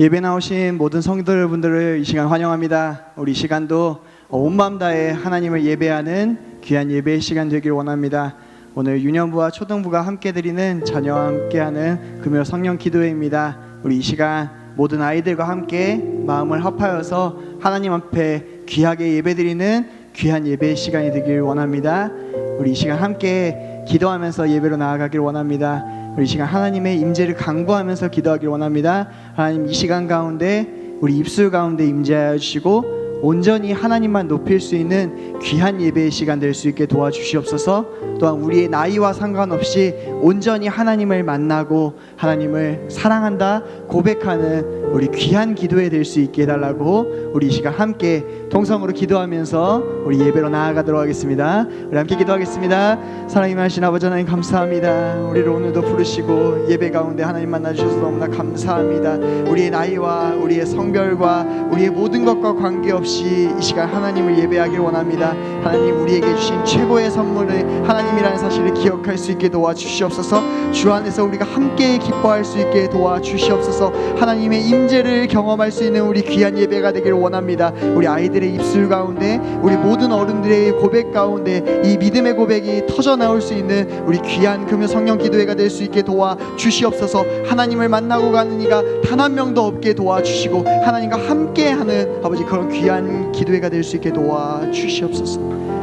예배 나오신 모든 성도분들을 이 시간 환영합니다. 우리 이 시간도 온 마음 다해 하나님을 예배하는 귀한 예배의 시간 되길 원합니다. 오늘 유년부와 초등부가 함께 드리는 자녀와 함께하는 금요 성령 기도회입니다. 우리 이 시간 모든 아이들과 함께 마음을 합하여서 하나님 앞에 귀하게 예배드리는 귀한 예배의 시간이 되길 원합니다. 우리 이 시간 함께 기도하면서 예배로 나아가길 원합니다. 우리 이 시간 하나님의 임재를 간구하면서 기도하길 원합니다. 하나님, 이 시간 가운데 우리 입술 가운데 임재하여 주시고 온전히 하나님만 높일 수 있는 귀한 예배의 시간 될 수 있게 도와주시옵소서. 또한 우리의 나이와 상관없이 온전히 하나님을 만나고 하나님을 사랑한다 고백하는 우리 귀한 기도회 될 수 있게 해달라고 우리 이 시간 함께 동성으로 기도하면서 우리 예배로 나아가도록 하겠습니다. 우리 함께 기도하겠습니다. 사랑이 많으신 아버지 하나님, 감사합니다. 우리를 오늘도 부르시고 예배 가운데 하나님 만나주셔서 너무나 감사합니다. 우리의 나이와 우리의 성별과 우리의 모든 것과 관계없이 이 시간 하나님을 예배하길 원합니다. 하나님, 우리에게 주신 최고의 선물을 하나님이라는 사실을 기억할 수 있게 도와주시옵소서. 주 안에서 우리가 함께 기뻐할 수 있게 도와주시옵소서. 하나님의 임재를 경험할 수 있는 우리 귀한 예배가 되기를 원합니다. 우리 아이들의 입술 가운데, 우리 모든 어른들의 고백 가운데 이 믿음의 고백이 터져 나올 수 있는 우리 귀한 금요 성령 기도회가 될 수 있게 도와주시옵소서. 하나님을 만나고 가는 이가 단 한 명도 없게 도와주시고 하나님과 함께하는 아버지 그런 귀한 기도회가 될 수 있게 도와주시옵소서.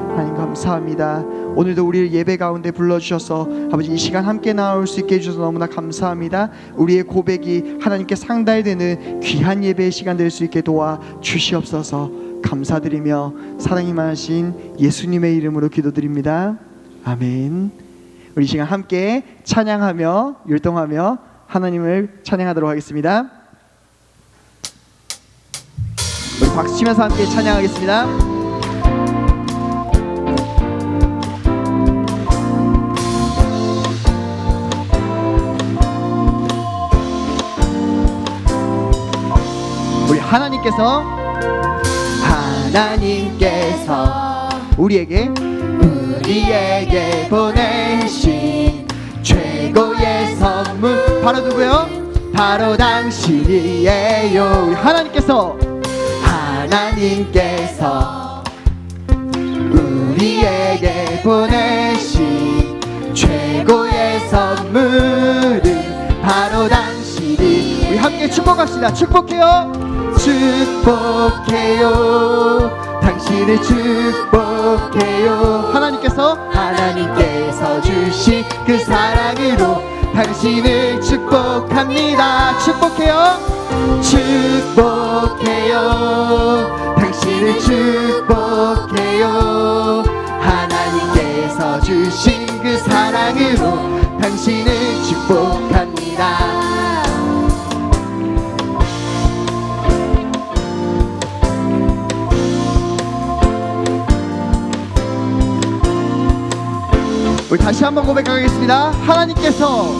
하나님 감사합니다. 오늘도 우리를 예배 가운데 불러주셔서 아버지 이 시간 함께 나올 수 있게 해주셔서 너무나 감사합니다. 우리의 고백이 하나님께 상달되는 귀한 예배의 시간 될 수 있게 도와주시옵소서. 감사드리며 사랑이 많으신 예수님의 이름으로 기도드립니다. 아멘. 우리 이 시간 함께 찬양하며 율동하며 하나님을 찬양하도록 하겠습니다. 우리 박수 치면서 함께 찬양하겠습니다. 우리 하나님께서 우리에게 보내신 최고의 선물 바로 누구요? 바로 당신이에요. 우리 하나님께서 우리에게 보내신 최고의 선물은 바로 당신이. 우리 함께 축복합시다. 축복해요. 당신을 축복해요. 하나님께서 주신 그 사랑으로 당신을 축복합니다. 축복해요. 당신을 축복해요. 하나님께서 주신 그 사랑으로 당신을 축복합니다. 우리 다시 한번 고백하겠습니다. 하나님께서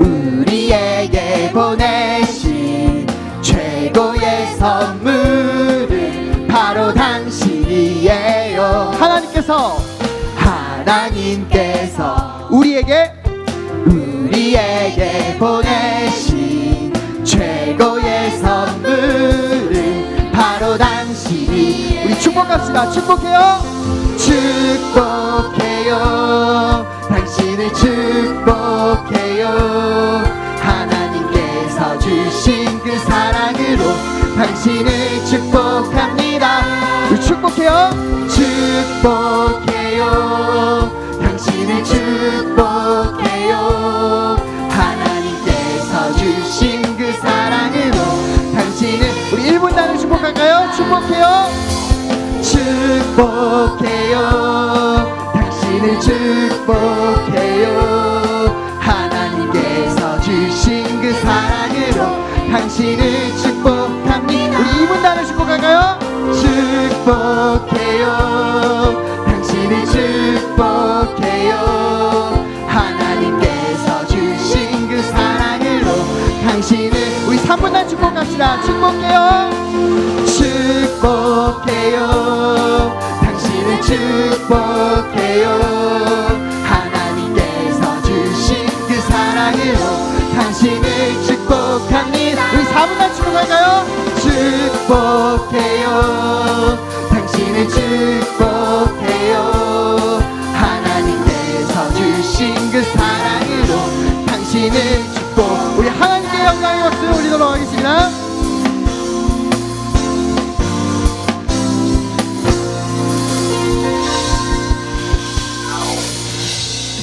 우리에게 보내신 최고의 선물은 바로 당신이에요. 하나님께서 우리에게 보내신 최고의 선물은 바로 당신이. 우리 축복합시다. 축복해요. 당신을 축복해요. 하나님께서 주신 그 사랑으로 당신을 축복합니다. 우리 축복해요. 당신을 축복해요. 하나님께서 주신 그 사랑으로 당신을. 우리 1분 단위 축복할까요? 축복해요. 당신을 축복해요. 하나님께서 주신 그 사랑으로 당신을 축복합니다. 우리 2분 단위 축복할까요? 당신을 축복해요. 하나님께서 주신 그 사랑으로 당신을. 우리 3분 단위 축복합시다. 축복해요. 당신을 축복해요. 하나님께서 주신 가문난 축복할까요? 축복해요. 당신을 축복해요. 하나님께서 주신 그 사랑으로 당신을 축복. 우리 하나님께 영광의 박수 올리도록 하겠습니다.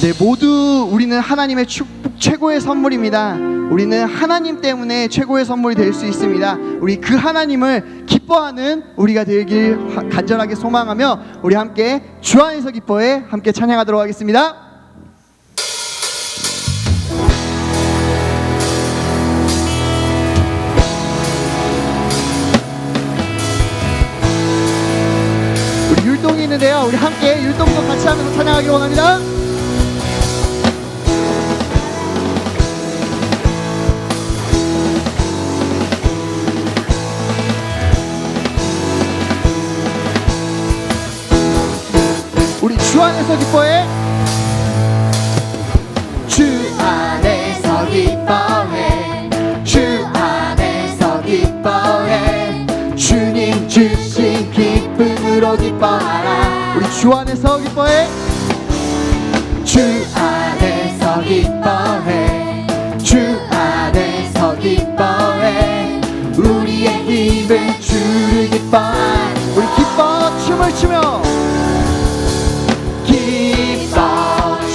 네, 모두 우리는 하나님의 축복 최고의 선물입니다. 우리는 하나님 때문에 최고의 선물이 될 수 있습니다. 우리 그 하나님을 기뻐하는 우리가 되길 간절하게 소망하며 우리 함께 주 안에서 기뻐해 함께 찬양하도록 하겠습니다. 우리 율동이 있는데요, 우리 함께 율동도 같이 하면서 찬양하기 원합니다. 우리 주 안에서 기뻐해. 주 안에서 기뻐해. 주 안에서 기뻐해. 주님 주신 기쁨으로 기뻐하라. 우리 주 안에서 기뻐해. 주 안에서 기뻐해. 주 안에서 기뻐해. 우리의 힘은 주를 기뻐하라. 우리 기뻐 춤을 추며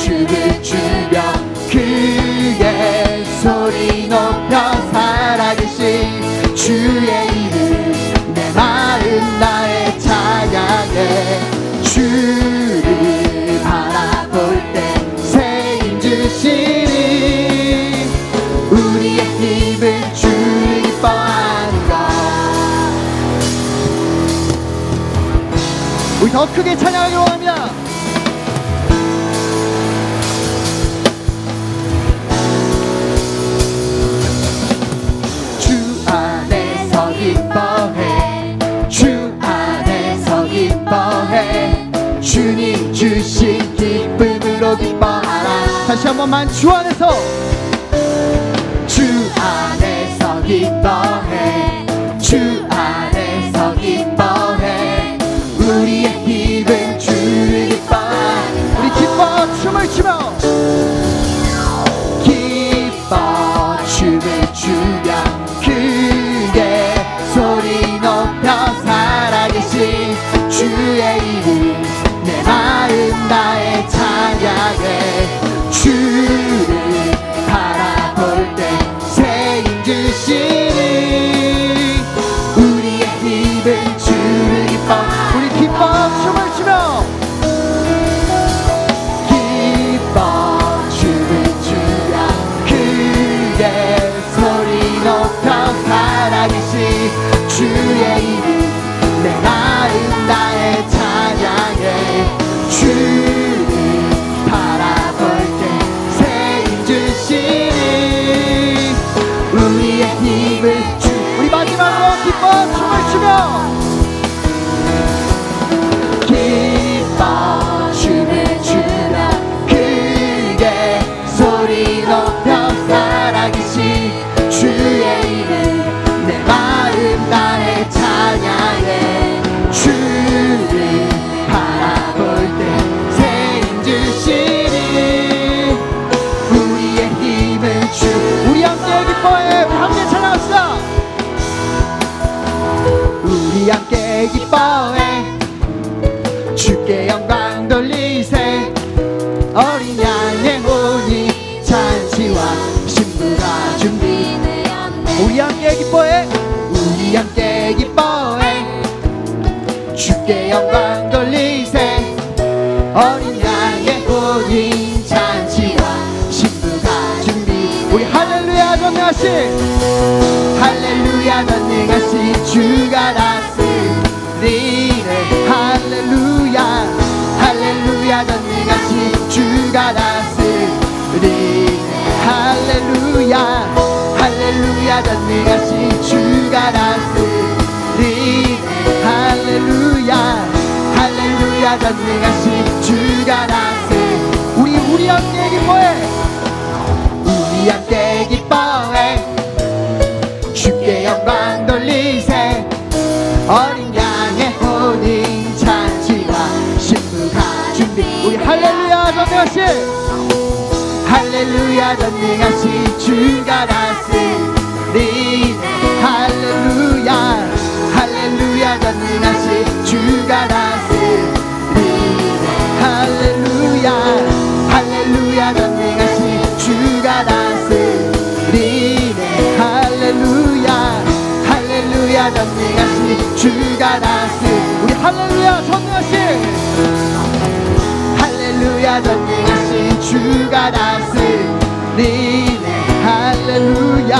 춤을 추며 크게 소리 높여 살아계신 주의 이름 내 마음 나의 찬양해. 주를 바라볼 때 새 힘 주시니 우리의 힘은 주를 기뻐하는 것. 우리 더 크게 찬양하기 원합니다. 기뻐해. 주 안에서 기뻐해. 주님 주신 기쁨으로 기뻐하라. 다시 한 번만 주 안에서. 주 안에서 기뻐해. 주 안에서 기뻐해. 우리의 힘은 주를 기뻐하라. 우리 기뻐 춤을 추며 기뻐 춤을 추며 크게 소리 높여 살아계신 주의 이름 내 마음 나의 찬양해. 주를 바라볼 때 새 힘 주시니 우리의 힘은 주를 기뻐. 우리 기뻐 춤을 추며 기뻐 춤을 추며 크게 소리 높여 살아계신 주의 이름 내 마음 나의 찬양해. 주를 바라볼 때 새 힘 주시니 우리의 힘을 주. 우리 마지막으로 기뻐 춤을 추며 기뻐 춤을 추며 크게 소리 높여 살아계신 주의 이름 내 마음 나의 찬양해. 주를 바라볼 때 새 힘 주시니 우리의 힘은 주. 우리 함께 기뻐해. 우리 함께 찬양합시다. 우리 함께 기뻐해. 주께 영광 돌리세. 어린 양의 혼이 잔치와 신부가 준비되었네. 우리 함께 기뻐해. 우리 함께 기뻐해. 주께 영광 돌리세. 어린 양의 혼인 잔치와 신부가 준비. 우리 할렐루야 전능하신 할렐루야 전능하신 주가 다스리네. 할렐루야 할렐루야 전능하신 주가 다스리네. 할렐루야 할렐루야 전능하신 주가 다스리네. 할렐루야 할렐루야 전능하신 주가 다스리네. 우리 함께 기뻐해. 우리 함께 기뻐해. 주께 어린 양의 혼인 잔치와 신부가 준비. 우리 할렐루야 전능하신, 할렐루야 전능하신 주가 다스리네. 할렐루야, 할렐루야 전능하신 주가 다스리네. 할렐루야, 할렐루야 전능하신 주가 다스리네. 할렐루야, 할렐루야 전능하신 주가 다스리네. 우리 할렐루야 전능하신, 할렐루야 전능하신 주가 다스리네. 할렐루야,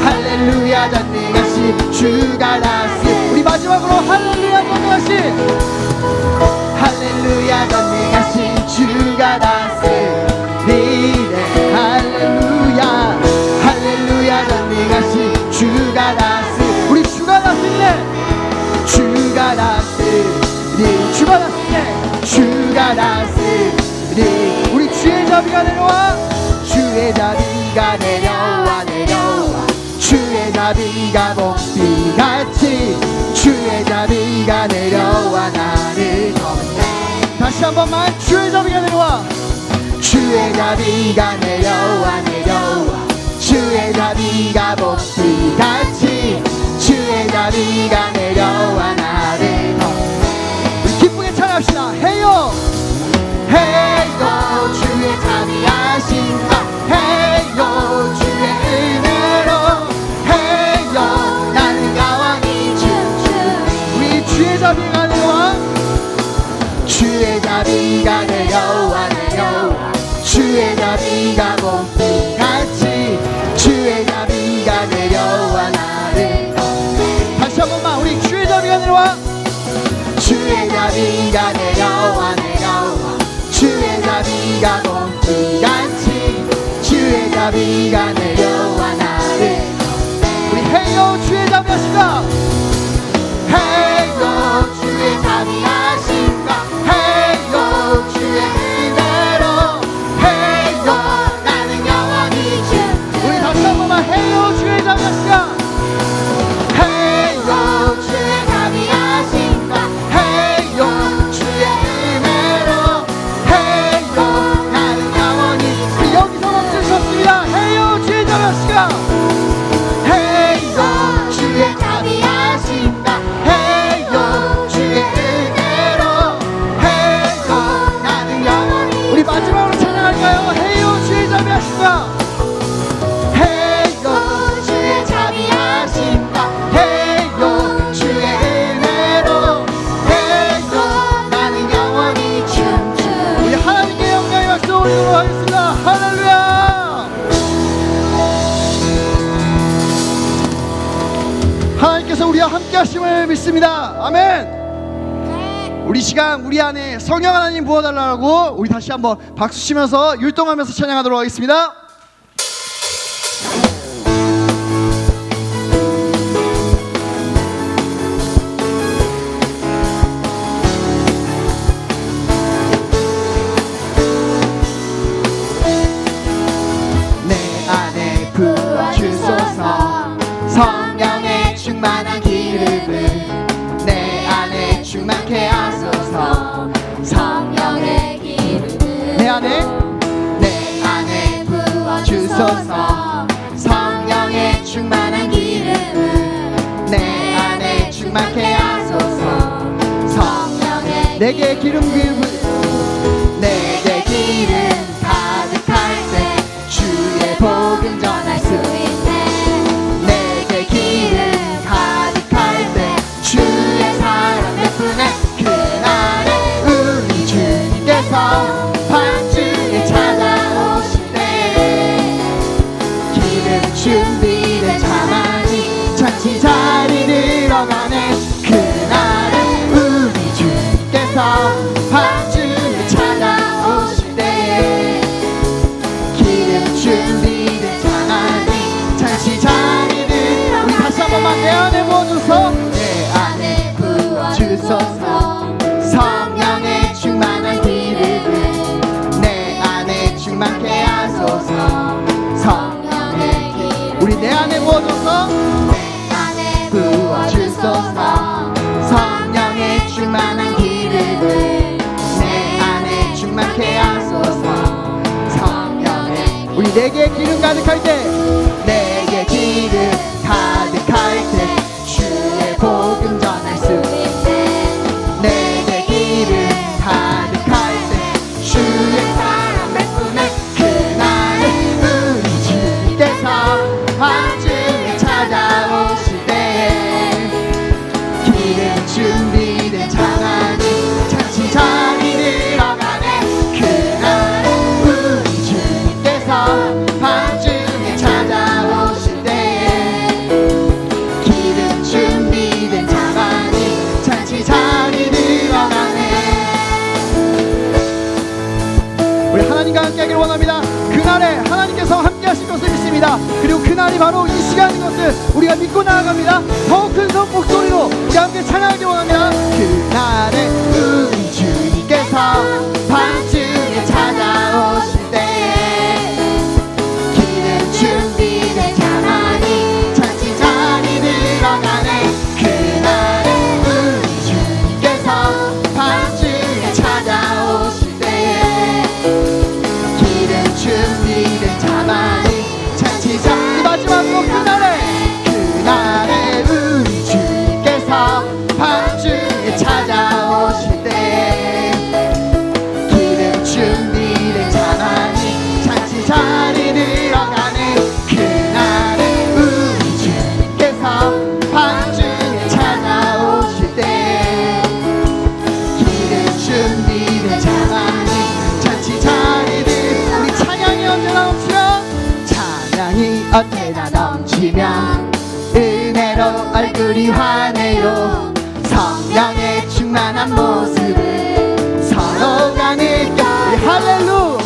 할렐루야 전능하신 주가 다스리네. 우리 마지막으로 할렐루야 전능하신, 할렐루야 전능하신 주가 다스리네. 할렐루야, 할렐루야 전능하신 주가 다스리네. 우리 주가 다스리네. 주가 다스리네. 주가 다스리네. 주가 다스리네. 우리 주의 자비가 내려와, 주의 자비가 내려와 내려와. 주의 자비가 봄비같이 주의 자비가 내려와 나를 덮네. 다시 한 번만. 주의 자비가 내려와, 주의 자비가 내려와 내려와. 주의 자비가 봄비같이 주의 자비가 내려와 나를 덮네. 우리 기쁘게 찬양합시다. 해요 해요 주의 자비하신가. 해요 주의 은혜로. 해요 나는 영원히 춤추리. 우리 주의 자비가 내려와, 주의 자비가 내려와 내려와. 주의 자비가 봄비같이 주의 자비가 내려와 나를 덮네. 다시 한 번만. 우리 주의 자비가 내려와, 주의 자비가 내려와 내려와. 주의 자비가 봄비같이 주의 자비가 내려와 나를 덮네. 우리 해요 주의 자비하신가. 해요 주의 자비하신가. 해요 주의 은혜로. 해요 나는 영원히 춤추리. 우리 다시 한 번만. 해요 주의 자비하신가. 해요 주의 자비하신가. 해요 주의 은혜로. 해요 나는 영원히. 우리 여기서 멈출 수 없습니다. 해요 주의 자비하신가. 해요 주의 자비하신가. 해요 주의 은혜로. 해요 나는 영원히. 우리 마지막으로 찬양할까요? 해요 주의 자비하신가. 해요 주의 자비하신가. 해요 주의 은혜로. 해요 나는 영원히 춤추리. 우리 하나님께 영광의 박수 올리도록 하겠습니다. 할렐루야. 하나님께서 우리와 함께 하심을 믿습니다. 아멘. 우리 시간 우리 안에 성령 하나님 부어달라고 우리 다시 한번 박수 치면서 율동하면서 찬양하도록 하겠습니다. 내 안에 부어주소서. 성령의 충만한 기름을 내 안에 충만케 하소서. 성령의 기름을 내 안에 부어주소서. 성령의 충만한 기름을 내 안에 충만케 하소서. 성령의 내게 기름 내게 기름 가득할 때 주의 복음 전할 수 있네. 내게 기름 가득할 때 주의 사랑 베푸네. 그날에 우리 주님께서 반주에 찾아오실 때 기름 준비된 자만이 잔치 자리 들어가네. 그날에 우리 주님께서 반주 우리 내게 기름 가득할 때, 내게 기름 가득할 때 주의 복음 전할 수 있네. 내게 기름 가득할 때 주의 사랑 베푸네. 그날은 우리 주님께서 밤중에 찾아오실 때에 기름 준비된 장안이 잔치 자리 들어가네. 그날은 우리 주님께서 밤중에 찾아오실 때에 기름 준비된 장안이 잔치 자리 들어가네. 우리 하나님과 함께하기를 원합니다. 그날에 하나님께서 함께하실 것을 믿습니다. 그리고 그날이 바로 이 시간인 것을 우리가 믿고 나아갑니다. 더욱 큰 목소리로 우리 함께 찬양하기 원합니다. 그날에 우리 주님께서 밤중에 찾아오실 때에 기름 준비된 장안이 잔치 자리 들어가네. 그날에 우리 주님께서 밤중에 찾아오실 때에 기름 준비된 장안이 잔치 자리 마지막으로 그날에 우리 주님께서 밤중에 찾아오실 때 기름 준비된 장안이 잔치 자리 들어가네. 그날에 우리 주님께서 밤중에 찾아오실 때 기름 준비된 장안이 잔치 자리 들 우리 찬양이 언제나 넘치면, 찬양이 언제나 넘치면 은혜로 얼굴이 환해요. 성령의 충만한 모습을 서로가 느껴. 우리 할렐루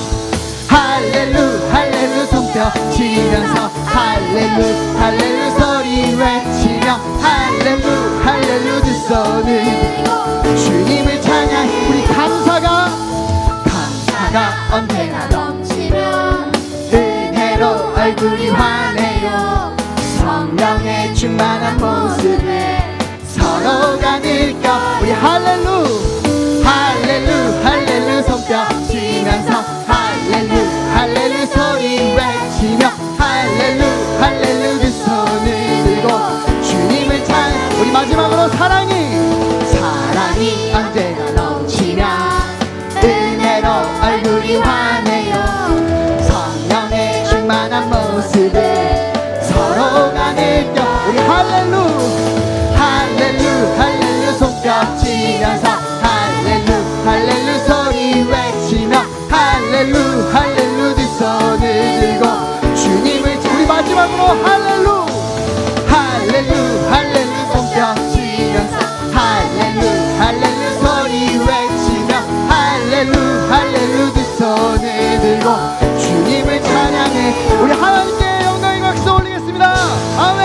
할렐루 할렐루 손뼉 치면서 할렐루 할렐루 소리 외치며 할렐루 할렐루 두 손을 들고 주님을 찬양해. 우리 감사가 언제나 넘치면 은혜로 얼굴이 환해요. 성령의 충만한 모습을 서로가 느껴. 우리 할렐루 할렐루 할렐루 손뼉 치면서 할렐루 할렐루 소리 외치며 할렐루 할렐루 두 손을 들고 주님을 찬양. 우리 마지막으로 사랑이 언제나 넘치면 은혜로 얼굴이 환해요. 성령의 충만한 모습을 서로가 느껴. 우리 할렐루 할렐루 할렐루 손뼉 치면서 할렐루 할렐루 소리 외치며 할렐루 할렐루 두 손을 들고 주님을 우리 마지막으로 할렐루 할렐루 할렐루 손뼉 치면서 할렐루 할렐루 소리 외치며 할렐루 할렐루 두 손을 들고 주님을 찬양해. 우리 하나님께 영광의 박수 올리겠습니다. 아멘.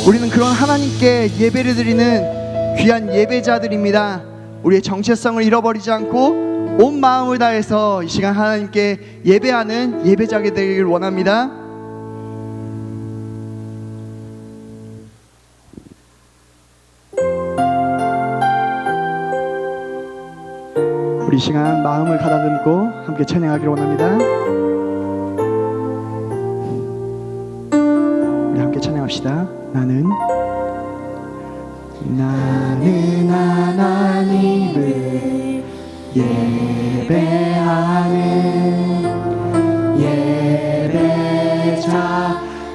우리는 그런 하나님께 예배를 드리는 귀한 예배자들입니다. 우리의 정체성을 잃어버리지 않고 온 마음을 다해서 이 시간 하나님께 예배하는 예배자가 되기를 원합니다. 우리 시간 마음을 가다듬고 함께 찬양하기를 원합니다. 우리 함께 찬양합시다. 나는 하나님을 예배하는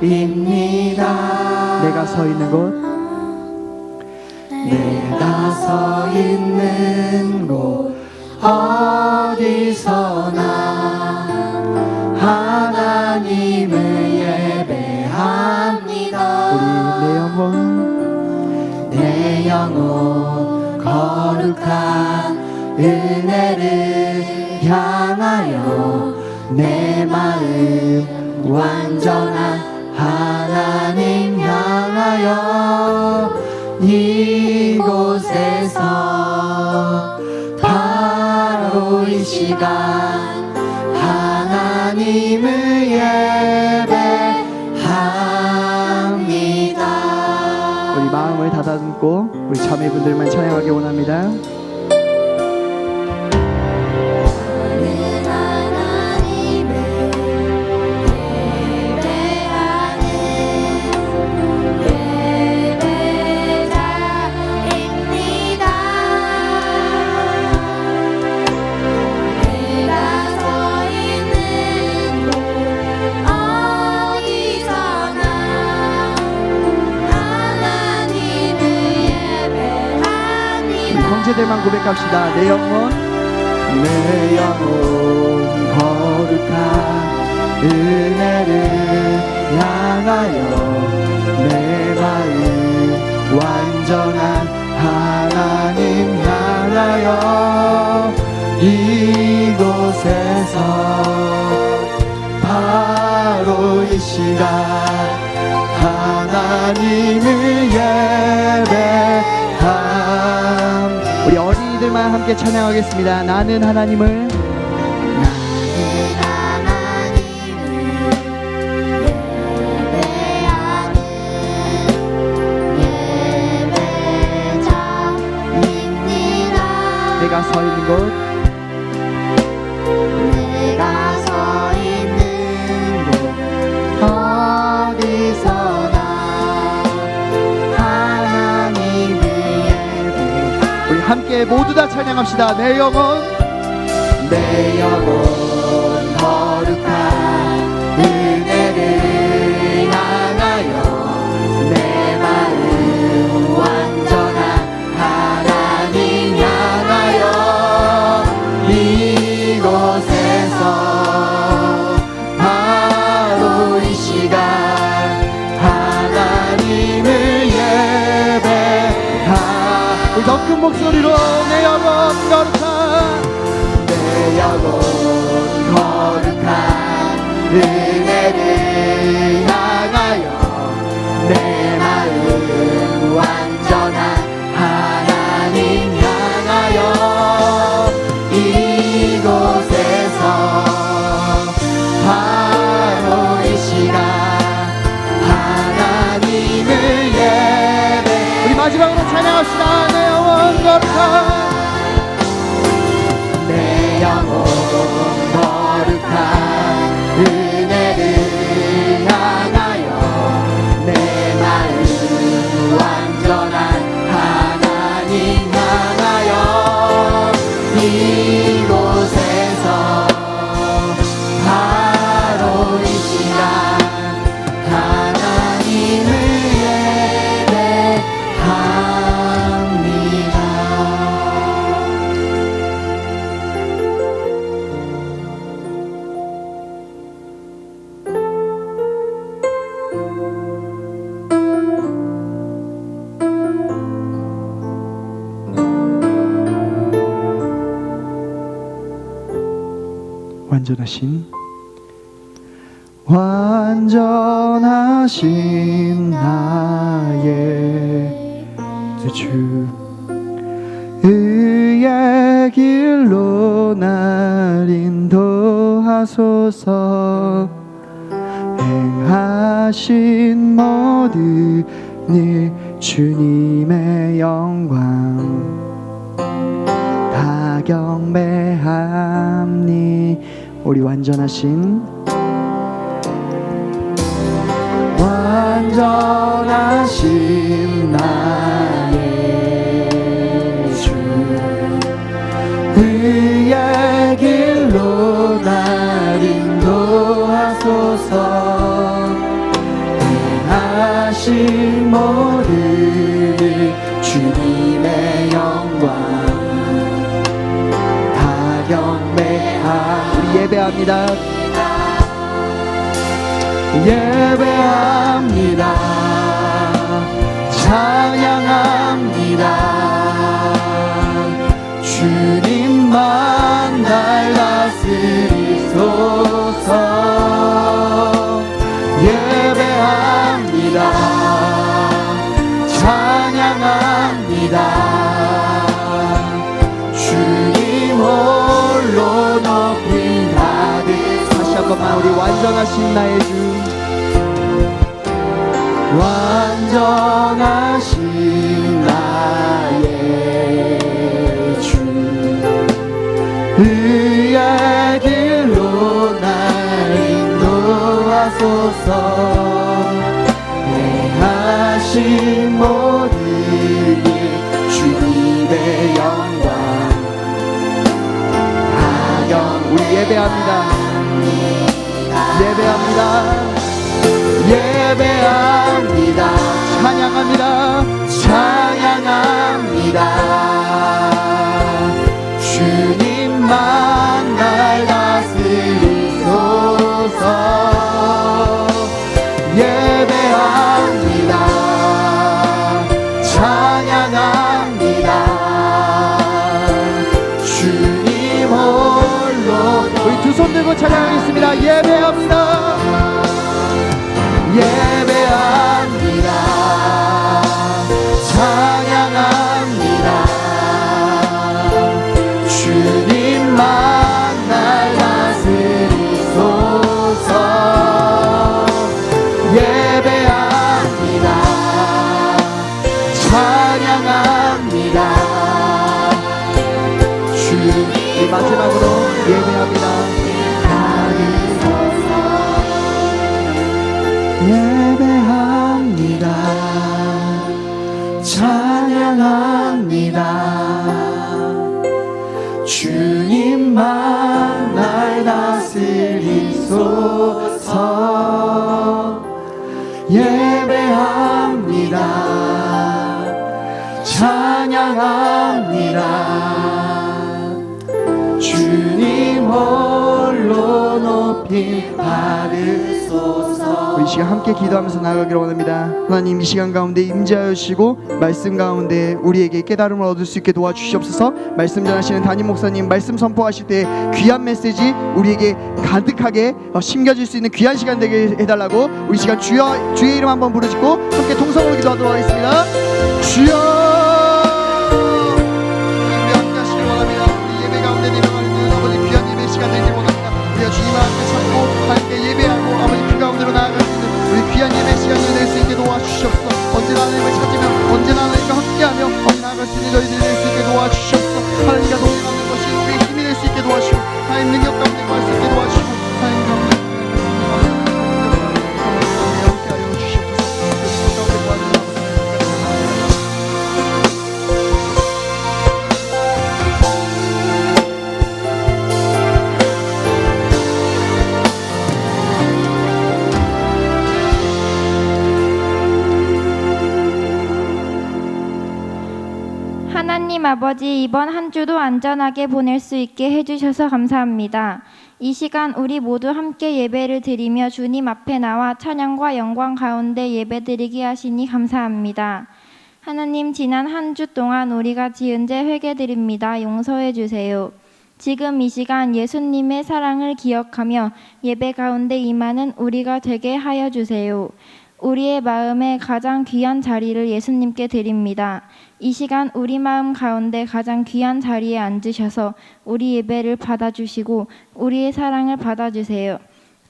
예배자입니다. 내가 서 있는 곳, 내가 서 있는 곳 어디서나 하나님을 예배합니다. 우리 내 영혼 거룩한 은혜를 향하여 내 마음 완전한 하나님 향하여 이곳에서 바로 이 시간 하나님을 예배합니다. 우리 마음을 다다듬고 우리 자매분들만 찬양하기 원합니다. 형제들만 고백합시다. 내 영혼 내 영혼 거룩한 은혜를 향하여 내 마음 완전한 하나님 향하여 이곳에서 바로 이 시간 하나님을 예배함. 우리 어린이들만 함께 찬양하겠습니다. 나는 하나님을 내가 서 있는 곳 어디서나 하나님을 예배. 우리 함께 모두 다 찬양합시다. 내 영혼 내 영혼 거룩한 은혜를 향하여 내 마음 완전한 하나님 향하여 이곳에서 바로 이 시간 하나님을 예배하. 우리 더 큰 목소리로 내 영혼 거룩한 내 영혼 거룩한 은혜를 향하여 내 마음 완전한 하나님 향하여 이곳에서 바로 이 시간 하나님을 예배. 우리 마지막으로 찬양합시다. 내 영혼 거룩한 내 영혼 거룩한 은혜를 향하여 내 마음 완전한 하나님 향하여 이곳에서 바로 이 시간 하나님을 예배합니다. 완전하신 나의 주 의의 길로 날 인도하소서. 행하신 모든 일 주님의 영광 다 경배함니. 우리 완전하신 나의 주 의의 길로 날 인도하소서. 행하신 모든 일 주님의 영광 다 경배함. 우리 예배합니다. 예배합니다. 찬양합니다. 주님만 날 다스리소서. 예배합니다. 찬양합니다. 주님 홀로 높이 받으. 다시 한 번만 우리 완전하신 나의 주 완전하신 나의 주 의의 길로 날 인도하소서. 행하신 모든 일 주님의 영광 하경. 우리 예배합니다. 예배합니다. 예배합니다. 찬양합니다. 찬양합니다. 찬양합니다. 주님 홀로 우리 두 손 들고 찬양하겠습니다. 예배합니다. 예배합니다. 찬양합니다. 주님만 날 다스리소서. 예배합니다. 찬양합니다. 우리 마지막으로 예배합니다. 예배합니다. 찬양합니다. 주님만 날 다스리소서. 예배합니다. 찬양합니다. 주님 홀로 높이 받으소서. 우리 시간 함께 기도하면서 나아가기를 원합니다. 하나님, 이 시간 가운데 임재하여 주시고 말씀 가운데 우리에게 깨달음을 얻을 수 있게 도와주시옵소서. 말씀 전하시는 담임 목사님 말씀 선포하실 때 귀한 메시지 우리에게 가득하게 심겨질 수 있는 귀한 시간 되게 해달라고 우리 시간 주의 이름 한번 부르짖고 함께 통성으로 기도하도록 하겠습니다. 주여, 시간 되길 원합니다. 우리가 주님과 함께 찾고 함께 예배하고 아버지 그 가운데로 나아갈 수 있는 우리 귀한 예배 시간을 낼 수 있게 도와주시옵소서. 언제나 하나님을 찾으며 언제나 하나님과 함께하며 나아갈 수 있는 저희들이 될 수 있게 도와주시옵소서. 하나님과 동행하는 것이 우리의 힘이 될 수 있게 도와주시고 하나님 능력 가운데 갈 수 있게 도와주시고 하나님 가운데 함께하여 주시옵소서. 그 가운데 도와주시옵소서. 하나님 아버지, 이번 한 주도 안전하게 보낼 수 있게 해주셔서 감사합니다. 이 시간 우리 모두 함께 예배를 드리며 주님 앞에 나와 찬양과 영광 가운데 예배드리게 하시니 감사합니다. 하나님, 지난 한 주 동안 우리가 지은 죄 회개드립니다. 용서해 주세요. 지금 이 시간 예수님의 사랑을 기억하며 예배 가운데 임하는 우리가 되게 하여 주세요. 우리의 마음에 가장 귀한 자리를 예수님께 드립니다. 이 시간 우리 마음 가운데 가장 귀한 자리에 앉으셔서 우리 예배를 받아주시고 우리의 사랑을 받아주세요.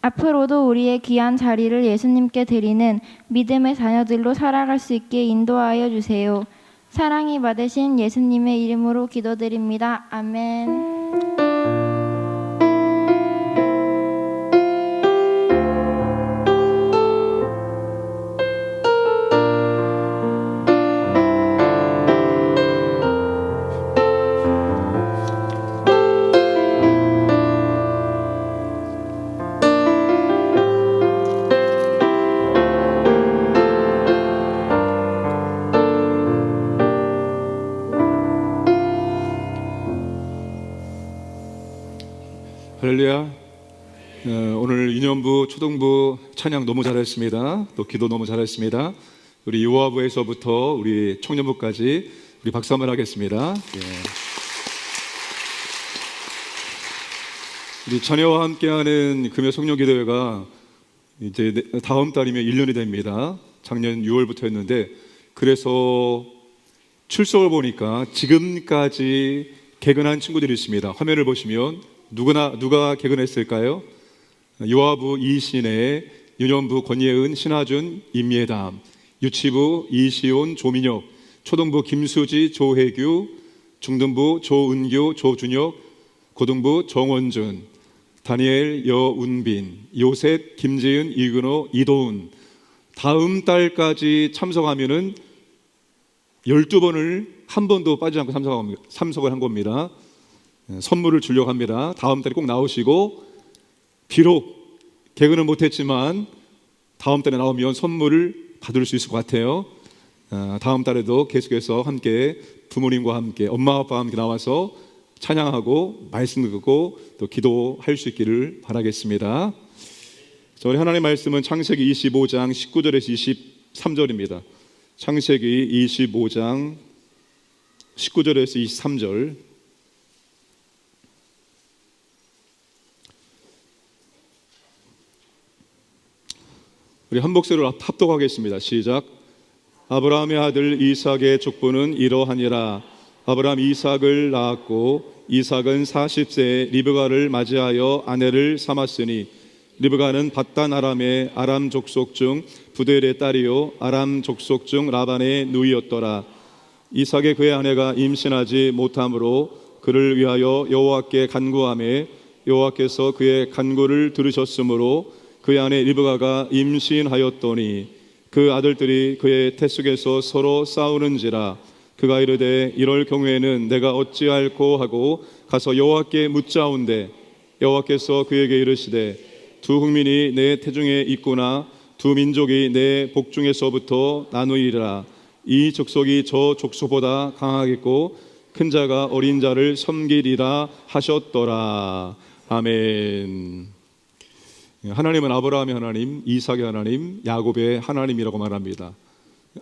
앞으로도 우리의 귀한 자리를 예수님께 드리는 믿음의 자녀들로 살아갈 수 있게 인도하여 주세요. 사랑이 받으신 예수님의 이름으로 기도드립니다. 아멘. 할렐루야. 오늘 유년부, 초등부 찬양 너무 잘했습니다. 또 기도 너무 잘했습니다. 우리 유아부에서부터 우리 청년부까지 우리 박수 한번 하겠습니다. 예. 우리 자녀와 함께하는 금요 성령기도회가 이제 다음 달이면 1년이 됩니다. 작년 6월부터였는데 그래서 출석을 보니까 지금까지 개근한 친구들이 있습니다. 화면을 보시면 누가 개근했을까요? 요아부 이신혜, 유년부 권예은, 신하준, 임예담, 유치부 이시온, 조민혁, 초등부 김수지, 조혜규, 중등부 조은규, 조준혁, 고등부 정원준, 다니엘, 여운빈, 요셉, 김지은, 이근호, 이도훈. 다음 달까지 참석하면은 12번을 한 번도 빠지지 않고 참석을 한 겁니다. 선물을 주려고 합니다. 다음 달에 꼭 나오시고, 비록 개근은 못했지만 다음 달에 나오면 선물을 받을 수 있을 것 같아요. 다음 달에도 계속해서 함께 부모님과 함께 엄마 아빠와 함께 나와서 찬양하고 말씀 듣고 또 기도할 수 있기를 바라겠습니다. 우리 하나님의 말씀은 창세기 25장 19절에서 23절입니다. 창세기 25장 19절에서 23절. 우리 한 목소리로 합독하겠습니다. 시작. 아브라함의 아들 이삭의 족보는 이러하니라. 아브라함 이삭을 낳았고 이삭은 40세에 리브가를 맞이하여 아내를 삼았으니 리브가는 밧단 아람의 아람 족속 중 부델의 딸이요 아람 족속 중 라반의 누이였더라. 이삭의 그의 아내가 임신하지 못함으로 그를 위하여 여호와께 간구하매 여호와께서 그의 간구를 들으셨으므로 그의 아내 리브가가 임신하였더니 그 아들들이 그의 태속에서 서로 싸우는지라. 그가 이르되 이럴 경우에는 내가 어찌할꼬 하고 가서 여호와께 묻자온대 여호와께서 그에게 이르시되 두 국민이 내 태중에 있구나. 두 민족이 내 복중에서부터 나누리라. 이 족속이 저 족속보다 강하겠고 큰 자가 어린 자를 섬기리라 하셨더라. 아멘. 하나님은 아브라함의 하나님, 이삭의 하나님, 야곱의 하나님이라고 말합니다.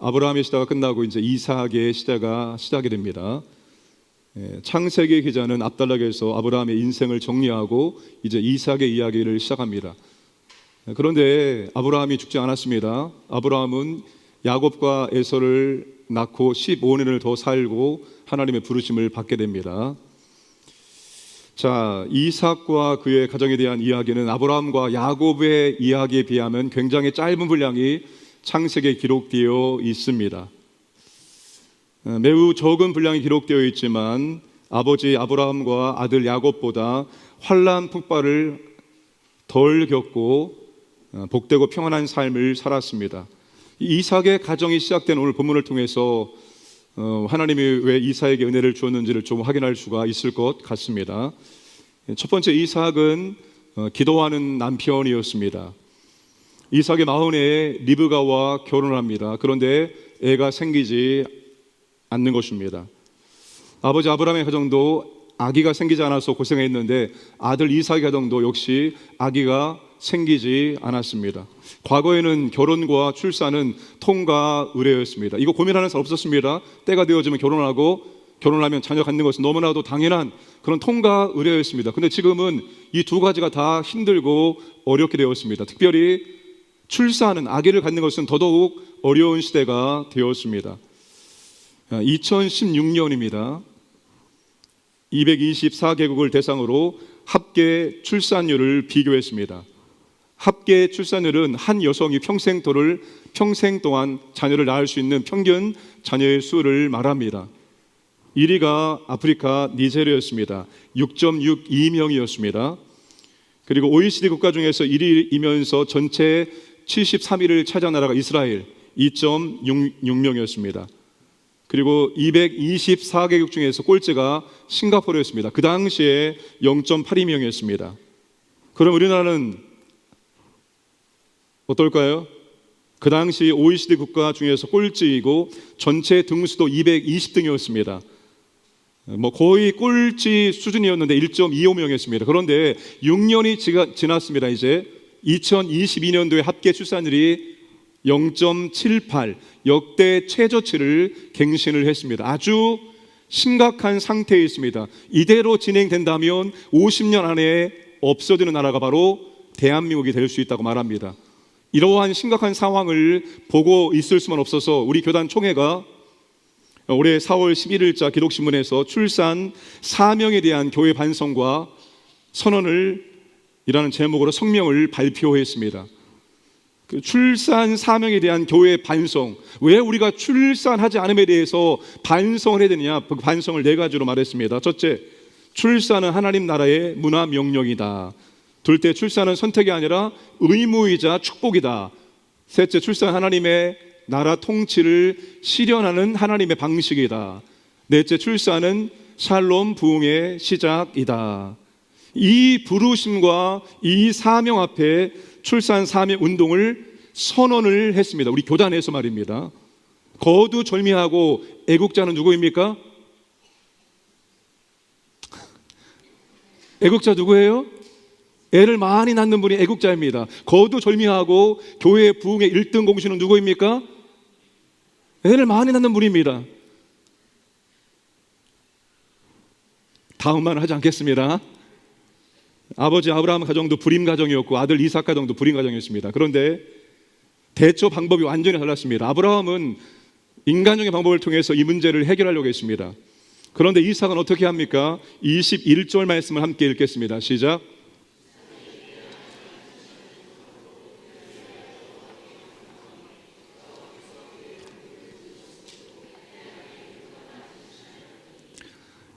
아브라함의 시대가 끝나고 이제 이삭의 시대가 시작이 됩니다. 창세기 기자는 앞단락에서 아브라함의 인생을 정리하고 이제 이삭의 이야기를 시작합니다. 그런데 아브라함이 죽지 않았습니다. 아브라함은 야곱과 에서를 낳고 15년을 더 살고 하나님의 부르심을 받게 됩니다. 자, 이삭과 그의 가정에 대한 이야기는 아브라함과 야곱의 이야기에 비하면 굉장히 짧은 분량이 창세기에 기록되어 있습니다. 매우 적은 분량이 기록되어 있지만 아버지 아브라함과 아들 야곱보다 환난 폭발을 덜 겪고 복되고 평안한 삶을 살았습니다. 이삭의 가정이 시작된 오늘 본문을 통해서 하나님이 왜 이삭에게 은혜를 주었는지를 좀 확인할 수가 있을 것 같습니다. 첫 번째, 이삭은 기도하는 남편이었습니다. 이삭의 마흔에 리브가와 결혼을 합니다. 그런데 애가 생기지 않는 것입니다. 아버지 아브라함의 가정도 아기가 생기지 않아서 고생했는데 아들 이삭의 가정도 역시 아기가 생기지 않았습니다. 과거에는 결혼과 출산은 통과 의례였습니다. 이거 고민하는 사람 없었습니다. 때가 되어지면 결혼하고 결혼하면 자녀 갖는 것은 너무나도 당연한 그런 통과 의례였습니다. 근데 지금은 이 두 가지가 다 힘들고 어렵게 되었습니다. 특별히 출산은 아기를 갖는 것은 더더욱 어려운 시대가 되었습니다. 2016년입니다. 224개국을 대상으로 합계 출산율을 비교했습니다. 합계 출산율은 한 여성이 평생 동안 자녀를 낳을 수 있는 평균 자녀의 수를 말합니다. 1위가 아프리카 니제리아였습니다. 6.62명이었습니다. 그리고 OECD 국가 중에서 1위이면서 전체 73위를 차지한 나라가 이스라엘 2.66명이었습니다. 그리고 224개국 중에서 꼴찌가 싱가포르였습니다. 그 당시에 0.82명이었습니다. 그럼 우리나라는 어떨까요? 그 당시 OECD 국가 중에서 꼴찌이고 전체 등수도 220등이었습니다. 거의 꼴찌 수준이었는데 1.25명이었습니다. 그런데 6년이 지났습니다. 이제 2022년도에 합계 출산율이 0.78 역대 최저치를 갱신을 했습니다. 아주 심각한 상태에 있습니다. 이대로 진행된다면 50년 안에 없어지는 나라가 바로 대한민국이 될 수 있다고 말합니다. 이러한 심각한 상황을 보고 있을 수만 없어서 우리 교단 총회가 올해 4월 11일자 기독신문에서 출산 사명에 대한 교회 반성과 선언을 이라는 제목으로 성명을 발표했습니다. 그 출산 사명에 대한 교회 반성, 왜 우리가 출산하지 않음에 대해서 반성을 해야 되느냐, 그 반성을 네 가지로 말했습니다. 첫째, 출산은 하나님 나라의 문화 명령이다. 둘째, 출산은 선택이 아니라 의무이자 축복이다. 셋째, 출산 하나님의 나라 통치를 실현하는 하나님의 방식이다. 넷째, 출산은 샬롬 부흥의 시작이다. 이 부르심과 이 사명 앞에 출산 사명 운동을 선언을 했습니다. 우리 교단에서 말입니다. 거두절미하고 애국자는 누구입니까? 애국자 누구예요? 애를 많이 낳는 분이 애국자입니다. 거두절미하고 교회 부흥의 1등 공신은 누구입니까? 애를 많이 낳는 분입니다. 다음만 하지 않겠습니다. 아버지 아브라함 가정도 불임 가정이었고 아들 이삭 가정도 불임 가정이었습니다. 그런데 대처 방법이 완전히 달랐습니다. 아브라함은 인간적인 방법을 통해서 이 문제를 해결하려고 했습니다. 그런데 이삭은 어떻게 합니까? 21절 말씀을 함께 읽겠습니다. 시작.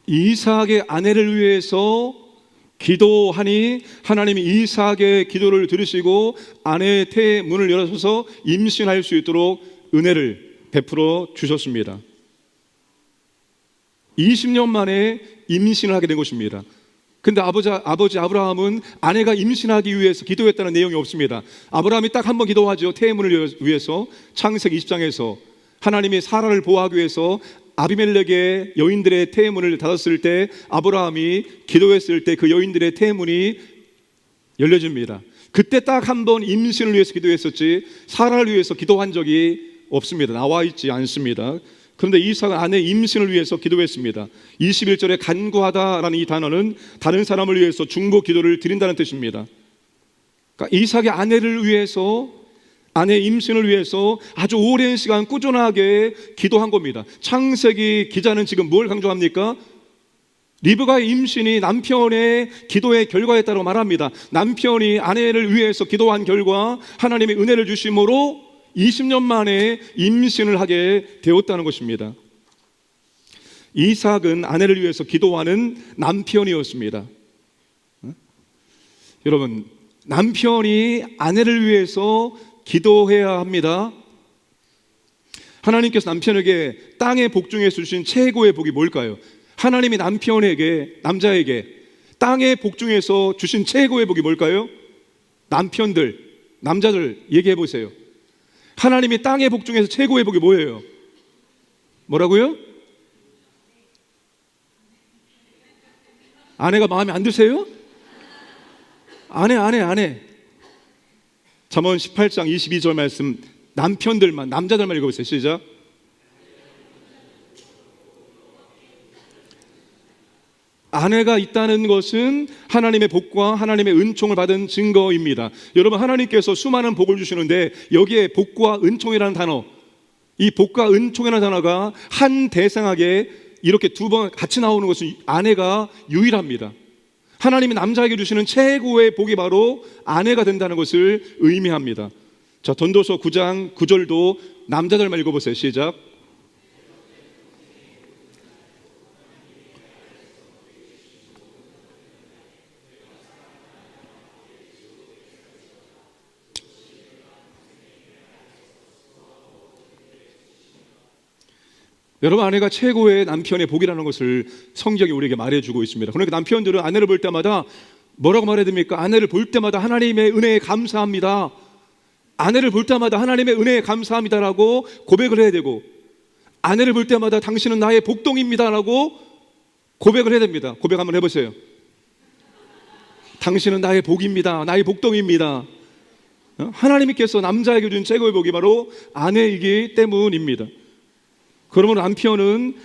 이삭의 아내를 위해서 기도하니 하나님이 이삭의 기도를 들으시고 아내의 태의 문을 열어줘서 임신할 수 있도록 은혜를 베풀어 주셨습니다. 20년 만에 임신을 하게 된 것입니다. 근데 아버지 아브라함은 아내가 임신하기 위해서 기도했다는 내용이 없습니다. 아브라함이 딱 한 번 기도하죠. 태의 문을 위해서. 창세기 20장에서 하나님이 사라를 보호하기 위해서 아비멜렉의 여인들의 태의 문을 닫았을 때 아브라함이 기도했을 때 그 여인들의 태의 문이 열려집니다. 그때 딱 한 번 임신을 위해서 기도했었지 사라를 위해서 기도한 적이 없습니다. 나와 있지 않습니다. 그런데 이삭은 아내 임신을 위해서 기도했습니다. 21절에 간구하다라는 이 단어는 다른 사람을 위해서 중보 기도를 드린다는 뜻입니다. 그러니까 이삭의 아내를 위해서, 아내 임신을 위해서 아주 오랜 시간 꾸준하게 기도한 겁니다. 창세기 기자는 지금 뭘 강조합니까? 리브가의 임신이 남편의 기도의 결과였다고 말합니다. 남편이 아내를 위해서 기도한 결과 하나님의 은혜를 주심으로 20년 만에 임신을 하게 되었다는 것입니다. 이삭은 아내를 위해서 기도하는 남편이었습니다. 여러분, 남편이 아내를 위해서 기도해야 합니다. 하나님께서 남편에게 땅의 복 중에서 주신 최고의 복이 뭘까요? 하나님이 남자에게 땅의 복 중에서 주신 최고의 복이 뭘까요? 남자들 얘기해 보세요. 하나님이 땅의 복 중에서 최고의 복이 뭐예요? 뭐라고요? 아내가 마음에 안 드세요? 아내. 잠언 18장 22절 말씀 남자들만 읽어보세요. 시작. 아내가 있다는 것은 하나님의 복과 하나님의 은총을 받은 증거입니다. 여러분, 하나님께서 수많은 복을 주시는데 여기에 복과 은총이라는 단어, 이 복과 은총이라는 단어가 한 대상하게 이렇게 두 번 같이 나오는 것은 아내가 유일합니다. 하나님이 남자에게 주시는 최고의 복이 바로 아내가 된다는 것을 의미합니다. 자, 전도서 9장 9절도 남자들만 읽어보세요. 시작. 여러분, 아내가 최고의 남편의 복이라는 것을 성경이 우리에게 말해주고 있습니다. 그러니까 남편들은 아내를 볼 때마다 뭐라고 말해야 됩니까? 아내를 볼 때마다 하나님의 은혜에 감사합니다. 아내를 볼 때마다 하나님의 은혜에 감사합니다라고 고백을 해야 되고, 아내를 볼 때마다 당신은 나의 복동입니다라고 고백을 해야 됩니다. 고백 한번 해보세요. 당신은 나의 복입니다. 나의 복동입니다. 하나님께서 남자에게 준 최고의 복이 바로 아내이기 때문입니다. 그러면 남편은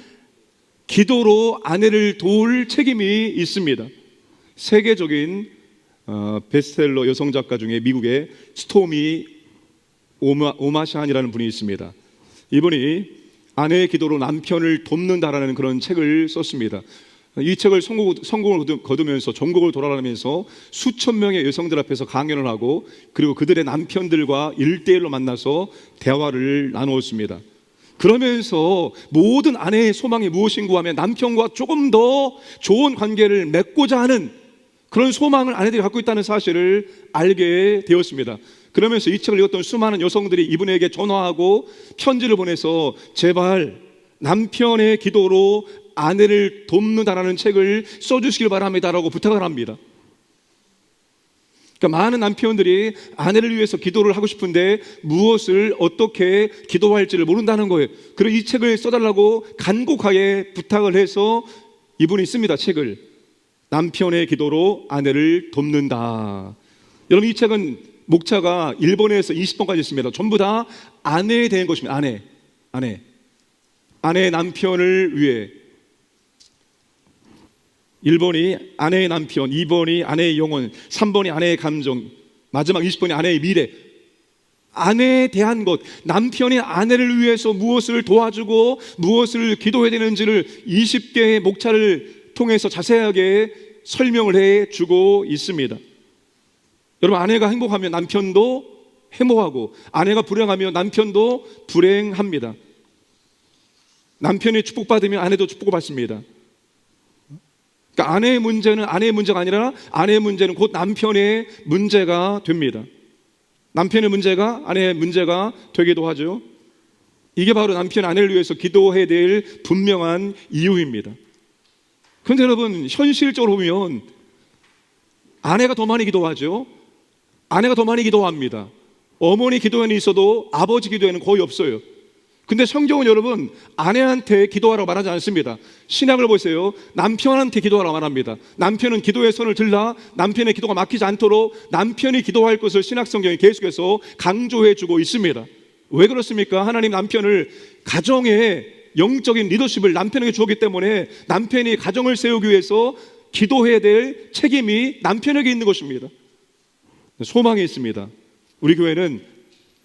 기도로 아내를 도울 책임이 있습니다. 세계적인 베스트셀러 여성 작가 중에 미국의 스토미 오마샨이라는 분이 있습니다. 이분이 아내의 기도로 남편을 돕는다라는 그런 책을 썼습니다. 이 책을 성공을 거두면서 전국을 돌아다니면서 수천 명의 여성들 앞에서 강연을 하고, 그리고 그들의 남편들과 1대1로 만나서 대화를 나누었습니다. 그러면서 모든 아내의 소망이 무엇인가 하면 남편과 조금 더 좋은 관계를 맺고자 하는 그런 소망을 아내들이 갖고 있다는 사실을 알게 되었습니다. 그러면서 이 책을 읽었던 수많은 여성들이 이분에게 전화하고 편지를 보내서 제발 남편의 기도로 아내를 돕는다라는 책을 써주시길 바랍니다라고 부탁을 합니다. 그러니까 많은 남편들이 아내를 위해서 기도를 하고 싶은데 무엇을 어떻게 기도할지를 모른다는 거예요. 그리고 이 책을 써달라고 간곡하게 부탁을 해서 이분이 씁니다. 책을. 남편의 기도로 아내를 돕는다. 여러분, 이 책은 목차가 1번에서 20번까지 있습니다. 전부 다 아내에 대한 것입니다. 아내. 아내의 남편을 위해, 1번이 아내의 남편, 2번이 아내의 영혼, 3번이 아내의 감정, 마지막 20번이 아내의 미래. 아내에 대한 것, 남편이 아내를 위해서 무엇을 도와주고 무엇을 기도해야 되는지를 20개의 목차를 통해서 자세하게 설명을 해주고 있습니다. 여러분, 아내가 행복하면 남편도 행복하고, 아내가 불행하면 남편도 불행합니다. 남편이 축복받으면 아내도 축복을 받습니다. 그러니까 아내의 문제는 아내의 문제가 아니라 아내의 문제는 곧 남편의 문제가 됩니다. 남편의 문제가 아내의 문제가 되기도 하죠. 이게 바로 남편 아내를 위해서 기도해야 될 분명한 이유입니다. 그런데 여러분, 현실적으로 보면 아내가 더 많이 기도하죠. 아내가 더 많이 기도합니다. 어머니 기도에는 있어도 아버지 기도에는 거의 없어요. 근데 성경은 여러분, 아내한테 기도하라고 말하지 않습니다. 신약을 보세요. 남편한테 기도하라고 말합니다. 남편은 기도의 손을 들라, 남편의 기도가 막히지 않도록 남편이 기도할 것을 신약 성경이 계속해서 강조해 주고 있습니다. 왜 그렇습니까? 하나님 남편을, 가정의 영적인 리더십을 남편에게 주었기 때문에 남편이 가정을 세우기 위해서 기도해야 될 책임이 남편에게 있는 것입니다. 소망이 있습니다. 우리 교회는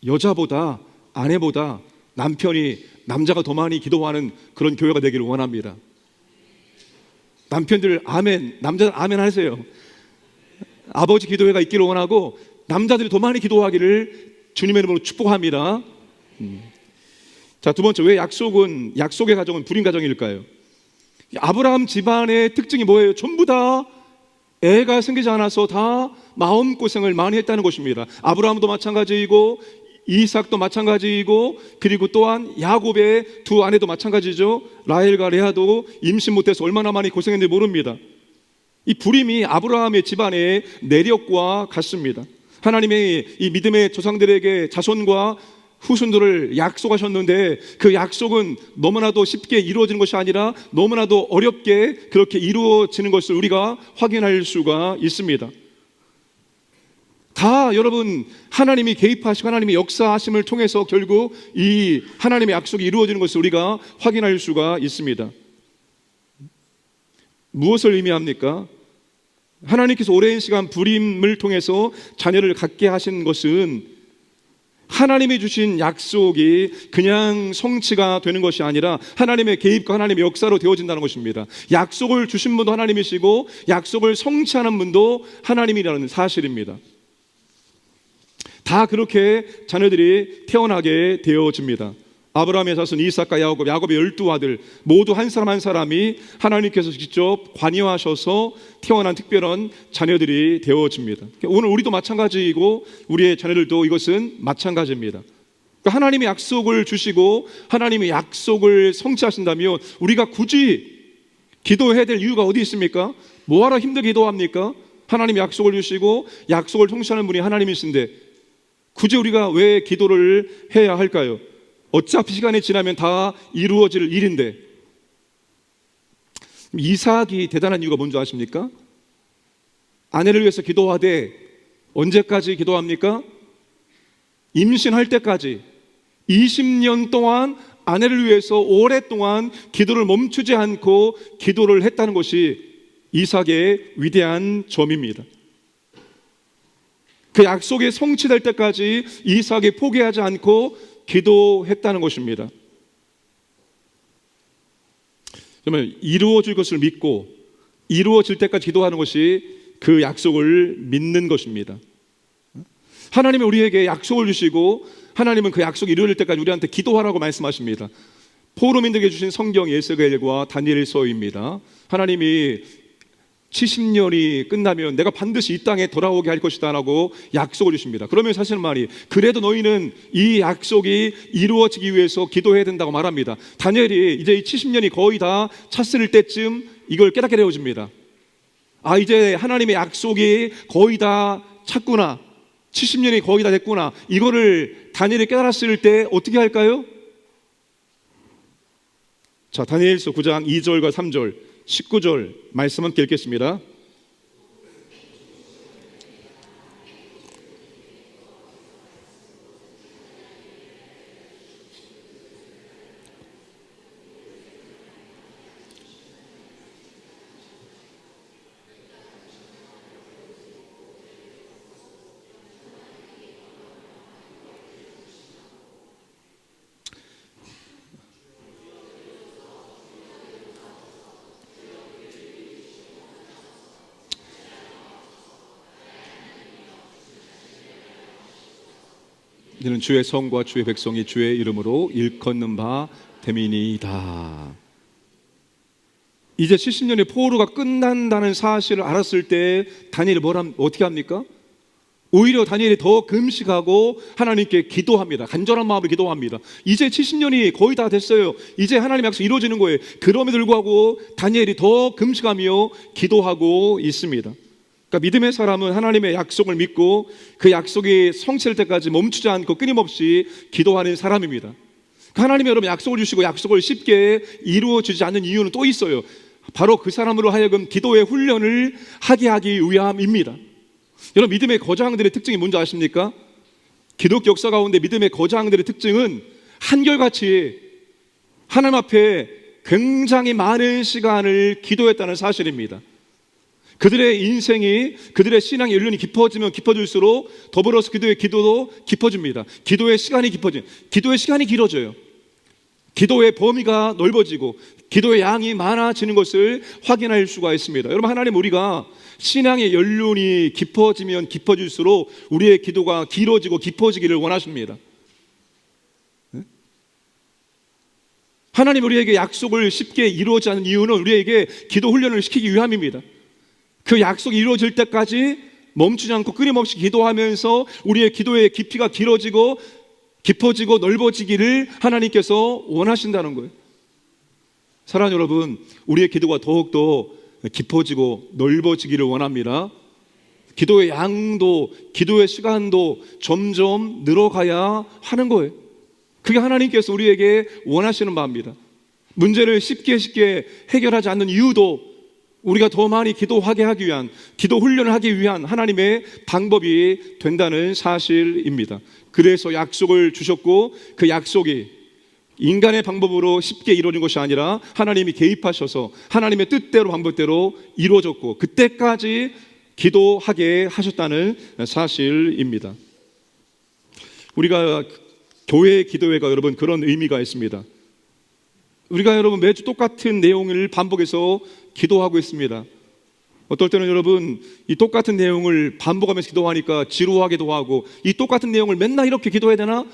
여자보다, 아내보다 남편이, 남자가 더 많이 기도하는 그런 교회가 되기를 원합니다. 남편들 아멘, 남자들 아멘 하세요. 아버지 기도회가 있기를 원하고 남자들이 더 많이 기도하기를 주님의 이름으로 축복합니다. 자, 두 번째, 왜 약속의 가정은 불임 가정일까요? 아브라함 집안의 특징이 뭐예요? 전부 다 애가 생기지 않아서 다 마음고생을 많이 했다는 것입니다. 아브라함도 마찬가지이고 이삭도 마찬가지이고, 그리고 또한 야곱의 두 아내도 마찬가지죠. 라헬과 레아도 임신 못해서 얼마나 많이 고생했는지 모릅니다. 이 불임이 아브라함의 집안의 내력과 같습니다. 하나님의 이 믿음의 조상들에게 자손과 후손들을 약속하셨는데, 그 약속은 너무나도 쉽게 이루어지는 것이 아니라 너무나도 어렵게 그렇게 이루어지는 것을 우리가 확인할 수가 있습니다. 다 여러분, 하나님이 개입하시고 하나님이 역사하심을 통해서 결국 이 하나님의 약속이 이루어지는 것을 우리가 확인할 수가 있습니다. 무엇을 의미합니까? 하나님께서 오랜 시간 불임을 통해서 자녀를 갖게 하신 것은 하나님이 주신 약속이 그냥 성취가 되는 것이 아니라 하나님의 개입과 하나님의 역사로 되어진다는 것입니다. 약속을 주신 분도 하나님이시고 약속을 성취하는 분도 하나님이라는 사실입니다. 다 그렇게 자녀들이 태어나게 되어집니다. 아브라함의 자손 이삭과 야곱의 12아들 모두 한 사람 한 사람이 하나님께서 직접 관여하셔서 태어난 특별한 자녀들이 되어집니다. 오늘 우리도 마찬가지이고 우리의 자녀들도 이것은 마찬가지입니다. 그러니까 하나님이 약속을 주시고 하나님이 약속을 성취하신다면 우리가 굳이 기도해야 될 이유가 어디 있습니까? 뭐하러 힘들게 기도합니까? 하나님이 약속을 주시고 약속을 통치하는 분이 하나님이신데 굳이 우리가 왜 기도를 해야 할까요? 어차피 시간이 지나면 다 이루어질 일인데. 이삭이 대단한 이유가 뭔지 아십니까? 아내를 위해서 기도하되 언제까지 기도합니까? 임신할 때까지 20년 동안 아내를 위해서 오랫동안 기도를 멈추지 않고 기도를 했다는 것이 이삭의 위대한 점입니다. 그 약속이 성취될 때까지 이삭이 포기하지 않고 기도했다는 것입니다. 정말 이루어질 것을 믿고 이루어질 때까지 기도하는 것이 그 약속을 믿는 것입니다. 하나님이 우리에게 약속을 주시고 하나님은 그 약속이 이루어질 때까지 우리한테 기도하라고 말씀하십니다. 포로민들에게 주신 성경 에스겔과 다니엘서입니다. 하나님이 70년이 끝나면 내가 반드시 이 땅에 돌아오게 할 것이다 라고 약속을 주십니다. 그러면 사실 말이 그래도 너희는 이 약속이 이루어지기 위해서 기도해야 된다고 말합니다. 다니엘이 이제 이 70년이 거의 다 찼을 때쯤 이걸 깨닫게 되어집니다. 아, 이제 하나님의 약속이 거의 다 찼구나, 70년이 거의 다 됐구나. 이거를 다니엘이 깨달았을 때 어떻게 할까요? 자, 다니엘서 9장 2절과 3절 19절 말씀 함께 읽겠습니다. 이는 주의 성과 주의 백성이 주의 이름으로 일컫는 바 됨이니이다. 이제 70년의 포로가 끝난다는 사실을 알았을 때 다니엘이 어떻게 합니까? 오히려 다니엘이 더 금식하고 하나님께 기도합니다. 간절한 마음으로 기도합니다. 이제 70년이 거의 다 됐어요. 이제 하나님의 약속이 이루어지는 거예요. 그럼에도 불구하고 다니엘이 더 금식하며 기도하고 있습니다. 그러니까 믿음의 사람은 하나님의 약속을 믿고 그 약속이 성취될 때까지 멈추지 않고 끊임없이 기도하는 사람입니다. 하나님이 여러분 약속을 주시고 약속을 쉽게 이루어지지 않는 이유는 또 있어요. 바로 그 사람으로 하여금 기도의 훈련을 하게 하기 위함입니다. 여러분, 믿음의 거장들의 특징이 뭔지 아십니까? 기독교 역사 가운데 믿음의 거장들의 특징은 한결같이 하나님 앞에 굉장히 많은 시간을 기도했다는 사실입니다. 그들의 인생이, 그들의 신앙의 연륜이 깊어지면 깊어질수록 더불어서 그들의 기도도 깊어집니다. 기도의 시간이 길어져요. 기도의 범위가 넓어지고 기도의 양이 많아지는 것을 확인할 수가 있습니다. 여러분, 하나님 우리가 신앙의 연륜이 깊어지면 깊어질수록 우리의 기도가 길어지고 깊어지기를 원하십니다. 하나님 우리에게 약속을 쉽게 이루어지지 않는 이유는 우리에게 기도 훈련을 시키기 위함입니다. 그 약속이 이루어질 때까지 멈추지 않고 끊임없이 기도하면서 우리의 기도의 깊이가 길어지고 깊어지고 넓어지기를 하나님께서 원하신다는 거예요. 사랑하는 여러분, 우리의 기도가 더욱더 깊어지고 넓어지기를 원합니다. 기도의 양도, 기도의 시간도 점점 늘어가야 하는 거예요. 그게 하나님께서 우리에게 원하시는 바입니다. 문제를 쉽게 해결하지 않는 이유도 우리가 더 많이 기도하게 하기 위한, 기도 훈련을 하기 위한 하나님의 방법이 된다는 사실입니다. 그래서 약속을 주셨고 그 약속이 인간의 방법으로 쉽게 이루어진 것이 아니라 하나님이 개입하셔서 하나님의 뜻대로 방법대로 이루어졌고 그때까지 기도하게 하셨다는 사실입니다. 우리가 교회 기도회가 여러분 그런 의미가 있습니다. 우리가 여러분 매주 똑같은 내용을 반복해서 기도하고 있습니다. 어떨 때는 여러분 이 똑같은 내용을 반복하면서 기도하니까 지루하기도 하고 이 똑같은 내용을 맨날 이렇게 기도해야 되나?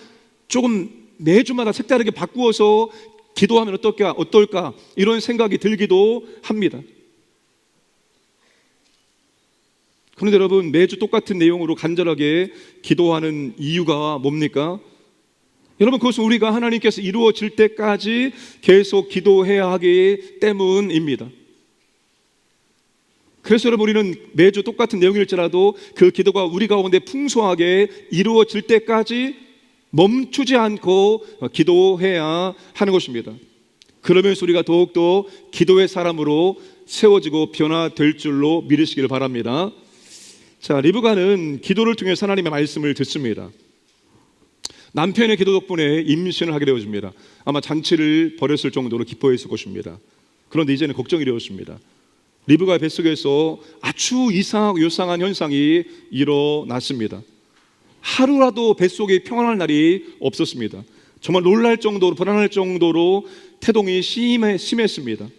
조금 매주마다 색다르게 바꾸어서 기도하면 어떨까? 이런 생각이 들기도 합니다. 그런데 여러분 매주 똑같은 내용으로 간절하게 기도하는 이유가 뭡니까? 여러분 그것은 우리가 하나님께서 이루어질 때까지 계속 기도해야 하기 때문입니다. 그래서 여러분 우리는 매주 똑같은 내용일지라도 그 기도가 우리 가운데 풍성하게 이루어질 때까지 멈추지 않고 기도해야 하는 것입니다. 그러면서 우리가 더욱더 기도의 사람으로 세워지고 변화될 줄로 믿으시기를 바랍니다. 자, 리브가는 기도를 통해 하나님의 말씀을 듣습니다. 남편의 기도 덕분에 임신을 하게 되어집니다. 아마 잔치를 벌였을 정도로 기뻐했을 것입니다. 그런데 이제는 걱정이 되었습니다. 리브가의 뱃속에서 아주 이상하고 요상한 현상이 일어났습니다. 하루라도 뱃속에 평안할 날이 없었습니다. 정말 놀랄 정도로 불안할 정도로 태동이 심했습니다.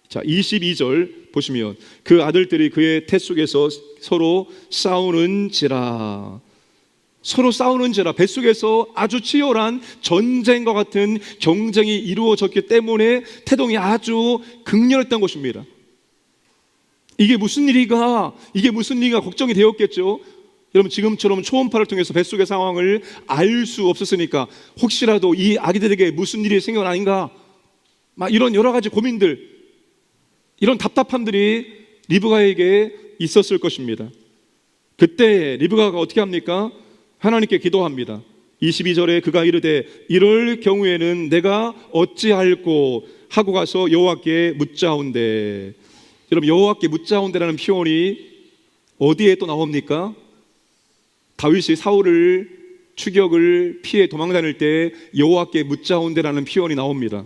자, 22절 보시면 그 아들들이 그의 태 속에서 서로 싸우는지라 뱃속에서 아주 치열한 전쟁과 같은 경쟁이 이루어졌기 때문에 태동이 아주 극렬했던 것입니다. 이게 무슨 일이가 걱정이 되었겠죠. 여러분 지금처럼 초음파를 통해서 뱃속의 상황을 알 수 없었으니까 혹시라도 이 아기들에게 무슨 일이 생겨나는가 막 이런 여러 가지 고민들, 이런 답답함들이 리브가에게 있었을 것입니다. 그때 리브가가 어떻게 합니까? 하나님께 기도합니다. 22절에 그가 이르되 이럴 경우에는 내가 어찌할꼬 하고 가서 여호와께 묻자온대. 여러분 여호와께 묻자온대라는 표현이 어디에 또 나옵니까? 다윗이 사울을 추격을 피해 도망다닐 때 여호와께 묻자온대라는 표현이 나옵니다.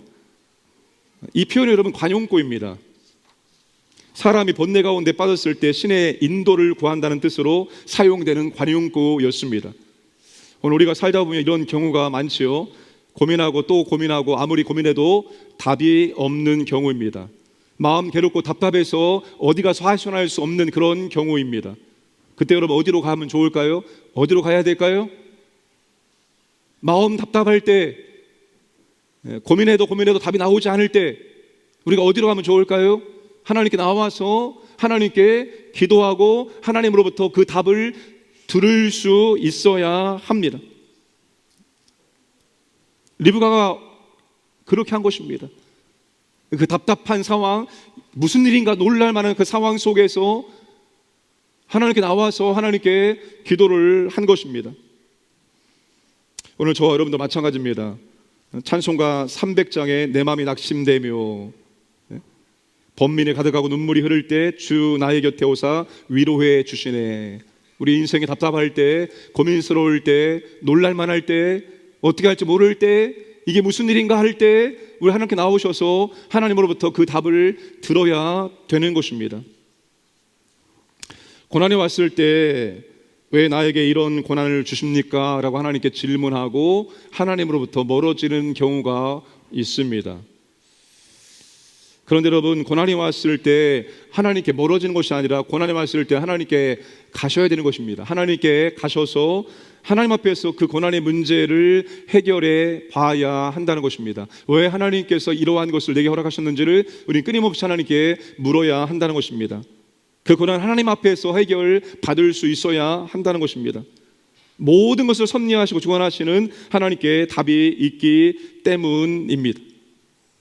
이 표현이 여러분 관용구입니다. 사람이 번뇌 가운데 빠졌을 때 신의 인도를 구한다는 뜻으로 사용되는 관용구였습니다. 오늘 우리가 살다 보면 이런 경우가 많지요. 고민하고 또 고민하고 아무리 고민해도 답이 없는 경우입니다. 마음 괴롭고 답답해서 어디 가서 하소연할 수 없는 그런 경우입니다. 그때 여러분 어디로 가면 좋을까요? 어디로 가야 될까요? 마음 답답할 때, 고민해도 답이 나오지 않을 때 우리가 어디로 가면 좋을까요? 하나님께 나와서 하나님께 기도하고 하나님으로부터 그 답을 들을 수 있어야 합니다. 리브가가 그렇게 한 것입니다. 그 답답한 상황, 무슨 일인가 놀랄 만한 그 상황 속에서 하나님께 나와서 하나님께 기도를 한 것입니다. 오늘 저와 여러분도 마찬가지입니다. 찬송가 300장에 내 마음이 낙심되며 번민이 가득하고 눈물이 흐를 때 주 나의 곁에 오사 위로해 주시네. 우리 인생이 답답할 때, 고민스러울 때, 놀랄만할 때, 어떻게 할지 모를 때, 이게 무슨 일인가 할 때 우리 하나님께 나오셔서 하나님으로부터 그 답을 들어야 되는 것입니다. 고난이 왔을 때 왜 나에게 이런 고난을 주십니까? 라고 하나님께 질문하고 하나님으로부터 멀어지는 경우가 있습니다. 그런데 여러분, 고난이 왔을 때 하나님께 멀어지는 것이 아니라 고난이 왔을 때 하나님께 가셔야 되는 것입니다. 하나님께 가셔서 하나님 앞에서 그 고난의 문제를 해결해 봐야 한다는 것입니다. 왜 하나님께서 이러한 것을 내게 허락하셨는지를 우리는 끊임없이 하나님께 물어야 한다는 것입니다. 그 고난 하나님 앞에서 해결 받을 수 있어야 한다는 것입니다. 모든 것을 섭리하시고 주관하시는 하나님께 답이 있기 때문입니다.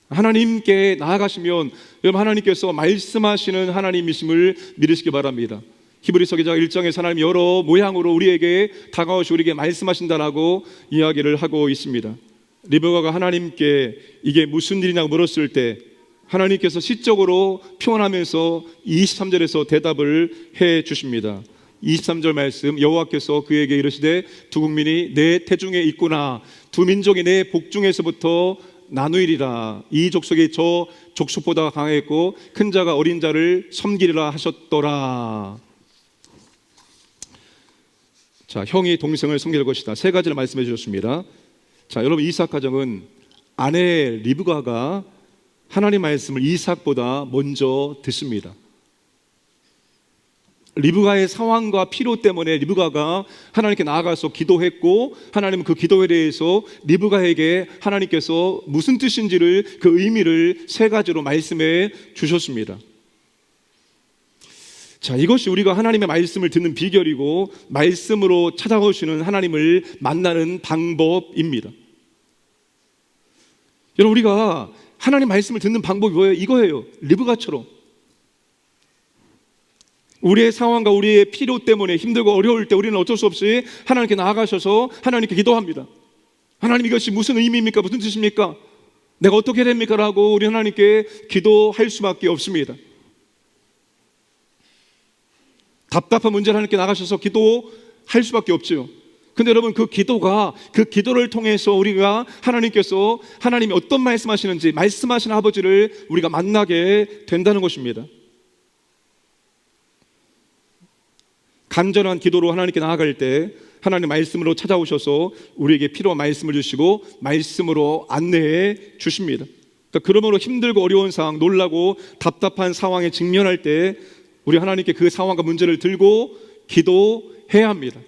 하나님께 나아가시면 여러분, 하나님께서 말씀하시는 하나님이심을 믿으시기 바랍니다. 히브리서 기자가 1장에서 하나님 여러 모양으로 우리에게 다가오시고 우리에게 말씀하신다라고 이야기를 하고 있습니다. 리브가가 하나님께 이게 무슨 일이냐고 물었을 때 하나님께서 시적으로 표현하면서 23절에서 대답을 해 주십니다. 23절 말씀, 여호와께서 그에게 이르시되 두 국민이 내 태중에 있구나, 두 민족이 내 복중에서부터 나누이리라. 이 족속이 저 족속보다 강했고 큰 자가 어린 자를 섬기리라 하셨더라. 자, 형이 동생을 섬길 것이다. 세 가지를 말씀해 주셨습니다. 자, 여러분, 이삭 가정은 아내 리브가가 하나님 말씀을 이삭보다 먼저 듣습니다. 리브가의 상황과 필요 때문에 리브가가 하나님께 나아가서 기도했고, 하나님은 그 기도에 대해서 리브가에게 하나님께서 무슨 뜻인지를, 그 의미를 세 가지로 말씀해 주셨습니다. 자, 이것이 우리가 하나님의 말씀을 듣는 비결이고 말씀으로 찾아오시는 하나님을 만나는 방법입니다. 여러분, 우리가 하나님 말씀을 듣는 방법이 뭐예요? 이거예요. 리브가처럼 우리의 상황과 우리의 필요 때문에 힘들고 어려울 때 우리는 어쩔 수 없이 하나님께 나아가셔서 하나님께 기도합니다. 하나님, 이것이 무슨 의미입니까? 무슨 뜻입니까? 내가 어떻게 됩니까? 라고 우리 하나님께 기도할 수밖에 없습니다. 답답한 문제를 하나님께 나가셔서 기도할 수밖에 없죠. 근데 여러분, 그 기도를 통해서 우리가 하나님께서 하나님이 어떤 말씀하시는지, 말씀하시는 아버지를 우리가 만나게 된다는 것입니다. 간절한 기도로 하나님께 나아갈 때 하나님 말씀으로 찾아오셔서 우리에게 필요한 말씀을 주시고 말씀으로 안내해 주십니다. 그러니까 그러므로 힘들고 어려운 상황, 놀라고 답답한 상황에 직면할 때 우리 하나님께 그 상황과 문제를 들고 기도해야 합니다.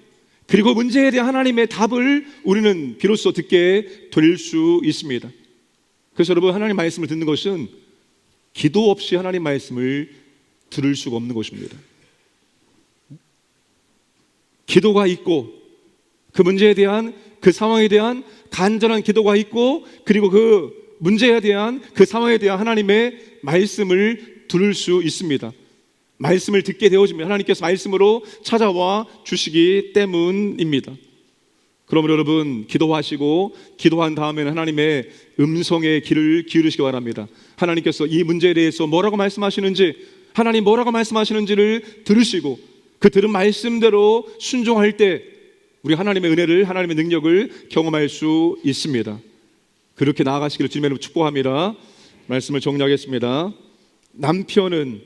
그리고 문제에 대한 하나님의 답을 우리는 비로소 듣게 될 수 있습니다. 그래서 여러분, 하나님 말씀을 듣는 것은 기도 없이 하나님 말씀을 들을 수가 없는 것입니다. 기도가 있고 그 문제에 대한, 그 상황에 대한 간절한 기도가 있고, 그리고 그 문제에 대한, 그 상황에 대한 하나님의 말씀을 들을 수 있습니다. 말씀을 듣게 되어지면 하나님께서 말씀으로 찾아와 주시기 때문입니다. 그러므로 여러분, 기도하시고 기도한 다음에는 하나님의 음성에 귀를 기울이시기 바랍니다. 하나님께서 이 문제에 대해서 뭐라고 말씀하시는지, 하나님 뭐라고 말씀하시는지를 들으시고 그 들은 말씀대로 순종할 때 우리 하나님의 은혜를, 하나님의 능력을 경험할 수 있습니다. 그렇게 나아가시기를 주님의 이름으로 축복합니다. 말씀을 정리하겠습니다. 남편은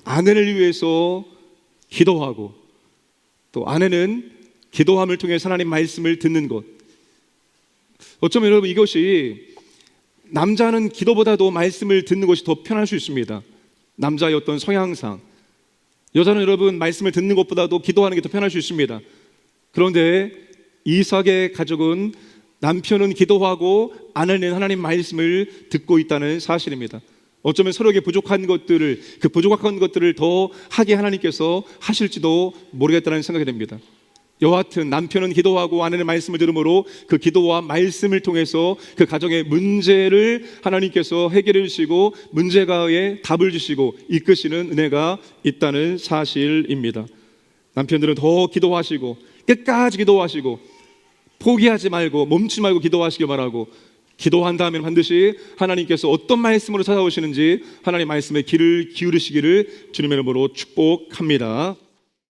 아내를 위해서 기도하고, 또 아내는 기도함을 통해 하나님 말씀을 듣는 것. 어쩌면 여러분, 이것이 남자는 기도보다도 말씀을 듣는 것이 더 편할 수 있습니다. 남자의 어떤 성향상. 여자는 여러분, 말씀을 듣는 것보다도 기도하는 게 더 편할 수 있습니다. 그런데 이삭의 가족은 남편은 기도하고 아내는 하나님 말씀을 듣고 있다는 사실입니다. 어쩌면 서로에게 부족한 것들을 더 하게 하나님께서 하실지도 모르겠다는 생각이 됩니다. 여하튼 남편은 기도하고 아내는 말씀을 들으므로 그 기도와 말씀을 통해서 그 가정의 문제를 하나님께서 해결해 주시고 문제가에 답을 주시고 이끄시는 은혜가 있다는 사실입니다. 남편들은 더 기도하시고 끝까지 기도하시고 포기하지 말고 멈추지 말고 기도하시길 바라고, 기도한 다음에 반드시 하나님께서 어떤 말씀으로 찾아오시는지 하나님 말씀에 귀를 기울이시기를 주님의 이름으로 축복합니다.